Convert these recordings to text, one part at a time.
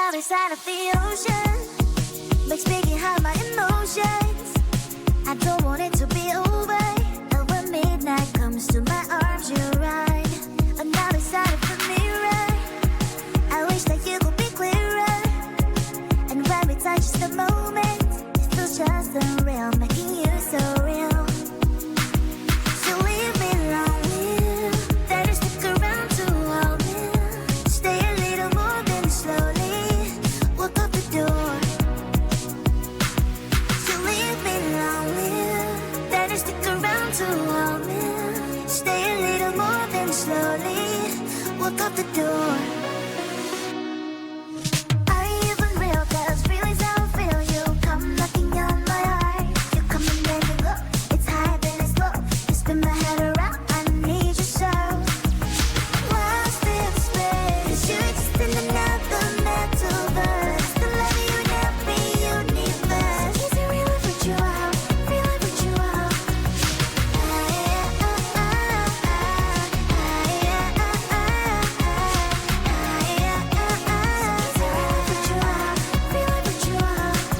Another side of the ocean makes me get high my emotions. I don't want it to be over. And when midnight comes to my arms, you're right. Another side of the mirror, I wish that you could be clearer. And when we touch the moment, it feels just unreal, making you so real. So leave me lonely, then you stick around to hold me. Stay a little more than slowly walk out the door. So leave me lonely, then you stick around to hold me. Stay a little more than slowly walk out the door. Are you even real? 'Cause feelings how I feel. You come knocking on my heart. You come and then you go. It's high then it's low. You spin my head around. I need you so. Lost in space. You exist in another metaverse. The love you never universe. Is it real if you out? Feel like what you out.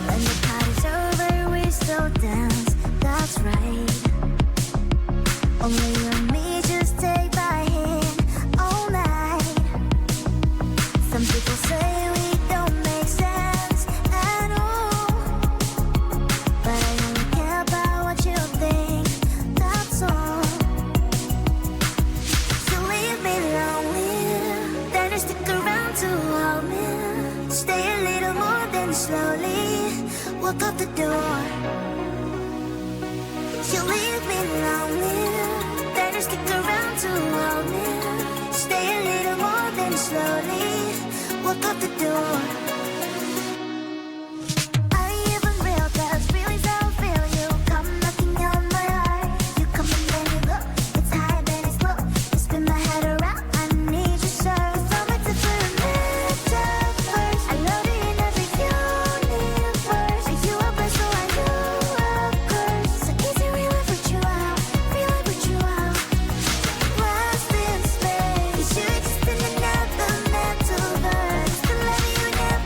When the party's over, we still dance. That's right. Only you and me, just take my hand all night. Some people say we don't make sense at all, but I only care about what you think. That's all. So leave me lonely, then you stick around to hold me. Stay a little more than slowly walk out the door. You leave me lonely, then you stick around to hold me. Stay a little more than slowly walk out the door. Are you even real? 'Cause feelings how I feel. You come knocking on my heart. You come and then you go. It's high then it's low. You spin my head around. I need you so. From a different metaverse. I love you in every universe. Are you a blessing? So I know a curse. So is it real if what you out? Feel like what you out. Lost in space. You exist in another metaverse. The love you never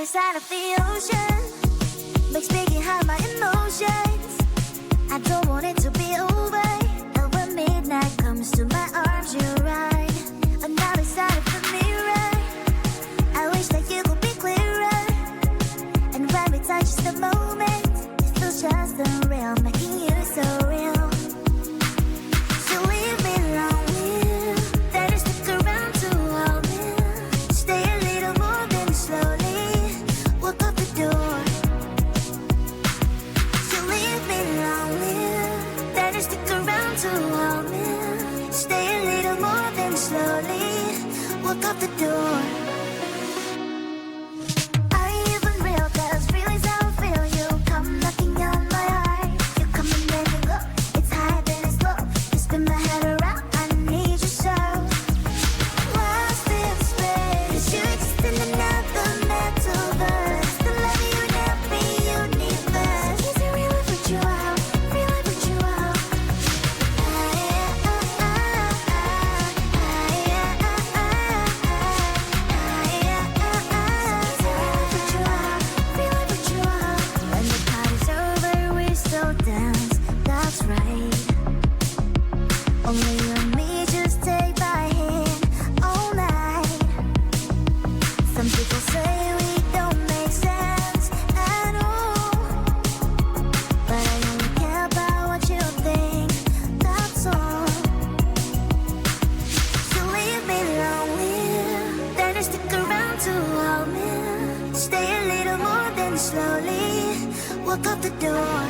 other side of the ocean makes me get high my emotions. I don't want it to be over. And when midnight comes to my arms, you're right. Another side of the mirror. I wish that you could be clearer. And when we touch just a moment, it feels just unreal, making you so real. So leave me lonely, then stick around to hold me. Stay a little more than slowly walk up the door. So leave me lonely, then stick around to hold me. Stay a little more than slowly walk up the door. Are you even real? 'Cause real is how I feel. You come knocking on my heart. You come and then you go. It's high then it's low. You spin my head around. I need you so. Lost in space. 'Cause you exist in another metaverse. The love you in every universe. Is it real if it's you out? Real if it's you out? When the party's over, we still dance. That's right. Only you and me, just take my hand all night. Some people say we don't make sense at all, but I only care about what you think. That's all. So leave me lonely, then you stick around to hold me. Stay a little more than slowly walk out the door.